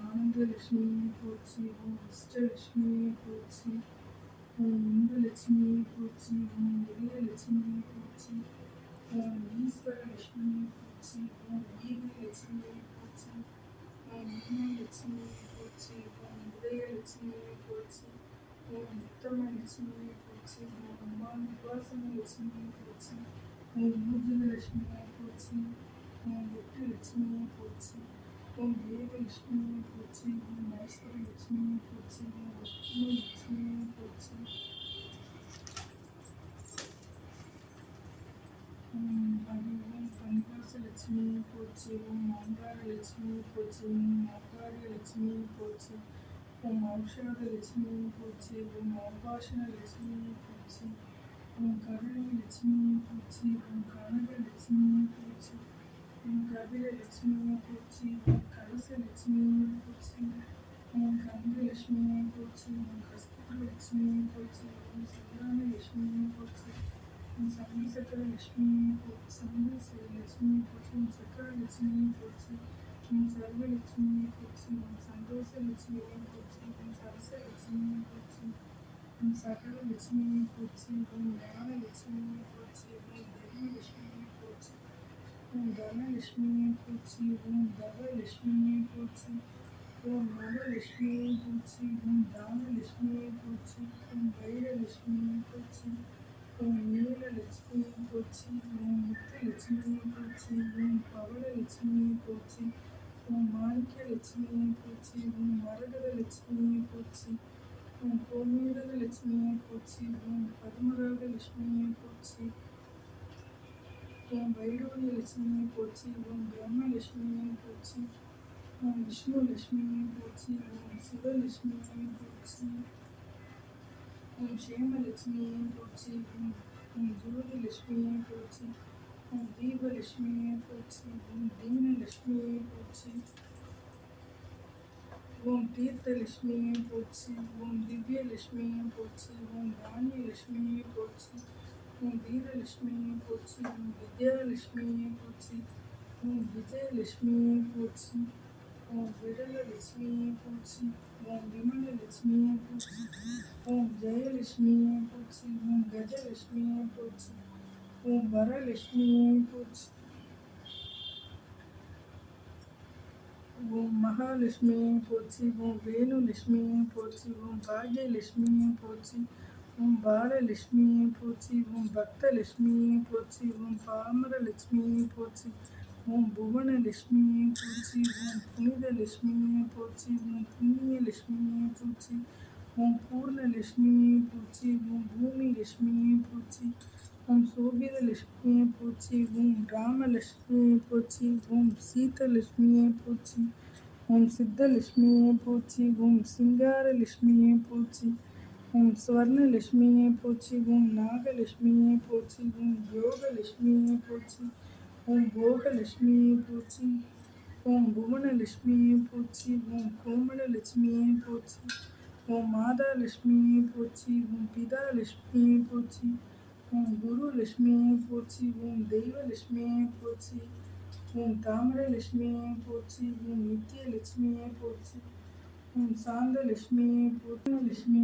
ஆனந்தலட்சுமி போற்றி, ஓம் அஷ்டலட்சுமி போற்றி, ஓம் இன்பலட்சுமி போற்றி, ஓம் விஜயலட்சுமி போற்றி, ஓம் ஈஸ்வரலட்சுமி போற்றி, ஓம் ஈகலட்சுமி போற்றி, ஓம் மீனலட்சுமி போற்றி, ஓம் உதயலட்சுமி போற்றி, ஓம் உத்தமலட்சுமி போற்றி, ஓம் உபாசனலட்சுமி போற்றி, ஓம் ஊர்ஜிதலட்சுமி போற்றி, ஓம் வெட்டுலட்சுமி போற்றி, ஓம் தேவலட்சுமி போற்றி, ஓம் ஐஸ்வரலட்சுமி போற்றி, ஓம் லட்சுமி போற்றி, ஓம் பனிவாசலட்சுமி போற்றி, ஓம் அங்காரலட்சுமி போற்றி, ஓம் அங்காரியலட்சுமி போற்றி, ஓம் ஔஷாதலட்சுமி போற்றி, ஓம் ஔபாஷணலட்சுமி போற்றி, ஓம் கருணலட்சுமி போற்றி, ஓம் கனகலட்சுமி போற்றி, ஓம் கபிலலட்சுமி போற்றி, ஓம் கலசலட்சுமி போற்றி, ஓம் கங்கலட்சுமி போற்றி, ஓம் கஸ்தூரலட்சுமி போற்றி, ஓம் சந்தானலட்சுமி போற்றி, ஓம் சங்கசக்கரலட்சுமி போற்றி, சங்கலட்சுமி போற்றி, ஓம் சக்கரலட்சுமி போற்றி, ஓம் சர்வலட்சுமி போற்றி, ஓம் சந்தோஷலட்சுமி போற்றி, ஓம் சரசலட்சுமி போற்றி, ஓம் சகலலட்சுமி போற்றி, ஓம் ஞானலட்சுமி போற்றி, ஓம் தர்மலட்சுமி போற்றி, ஓம் தனலட்சுமி போற்றி, ஓம் தவலட்சுமி போற்றி, ஓம் நவலட்சுமி போற்றி, ஓம் தானலட்சுமி போற்றி, ஓம் வைரலட்சுமி போற்றி, ஓம் நீலலட்சுமி போற்றி, ஓம் முத்துலட்சுமி போற்றி, ஓம் பவளலட்சுமி போற்றி, ஓம் மாணிக்கலட்சுமி போற்றி, ஓம் மரகதலட்சுமி போற்றி, ஓம் கோமேதகலட்சுமி போற்றி, ஓம் பத்மராகலட்சுமி போற்றி, ஓம் வைரவலட்சுமி போற்றி, ஓம் பிரம்மலட்சுமி போற்றி, ஓம் விஷ்ணுலட்சுமி போற்றி, ஓம் சிவலட்சுமி போற்றி, ஓம் க்ஷேமலட்சுமி போற்றி, ஓம் ஜோதிலட்சுமி போற்றி, ஓம் தீபலட்சுமி போற்றி, ஓம் தீனலட்சுமி போற்றி, ஓம் தீர்த்தலட்சுமி போற்றி, ஓம் திவ்யலட்சுமி போற்றி, ஓம் தானியலட்சுமி போற்றி, ஓம் வீரலட்சுமி போற்றி, ஓம் வித்யாலட்சுமி போற்றி, ஓம் விஜயலட்சுமி போற்றி, ஓம் விடலலட்சுமி போற்றி, ஓம் விமலலட்சுமி போற்றி, ஓம் ஜெயலட்சுமி போற்றி, ஓம் கஜலட்சுமி போற்றி, ஓம் வரலட்சுமி போற்றி, ஓம் மகாலட்சுமி போற்றி, ஓம் வேணுலட்சுமி போற்றி, ஓம் பாக்யலட்சுமி போற்றி, ஓம் பாலலட்சுமி போற்றி, ஓம் பக்தலட்சுமி போற்றி, ஓம் பாமரலட்சுமி போற்றி, ஓம் புவனலட்சுமி போற்றி, ஓம் புனிதலட்சுமி போற்றி, ஓம் புண்ணியலட்சுமி போற்றி, ஓம் பூர்ணலட்சுமி போற்றி, ஓம் பூமிலட்சுமி போற்றி, ஓம் சோபிதலட்சுமி போற்றி, ஓம் ராமலட்சுமி போற்றி, ஓம் சீதலட்சுமி போற்றி, ஓம் சித்தலட்சுமி போற்றி, ஓம் சிங்காரலட்சுமி போற்றி, ஓம் ஸ்வர்ணலட்சுமி போற்றி, ஓம் நாகலட்சுமி போற்றி, ஓம் யோகலட்சுமி போற்றி, ஓம் போகலட்சுமி போற்றி, ஓம் புவனலட்சுமி போற்றி, ஓம் கோமலலட்சுமி போற்றி, ஓம் மாதாலட்சுமி போற்றி, ஓம் பிதாலட்சுமி போற்றி, ஓம் குருலட்சுமி போற்றி, ஓம் தெய்வலட்சுமி போற்றி, ஓம் தாமரலட்சுமி போற்றி, ஓம் நித்தியலட்சுமி போற்றி, ஓம் சாந்தலட்சுமி பூர்ணலட்சுமி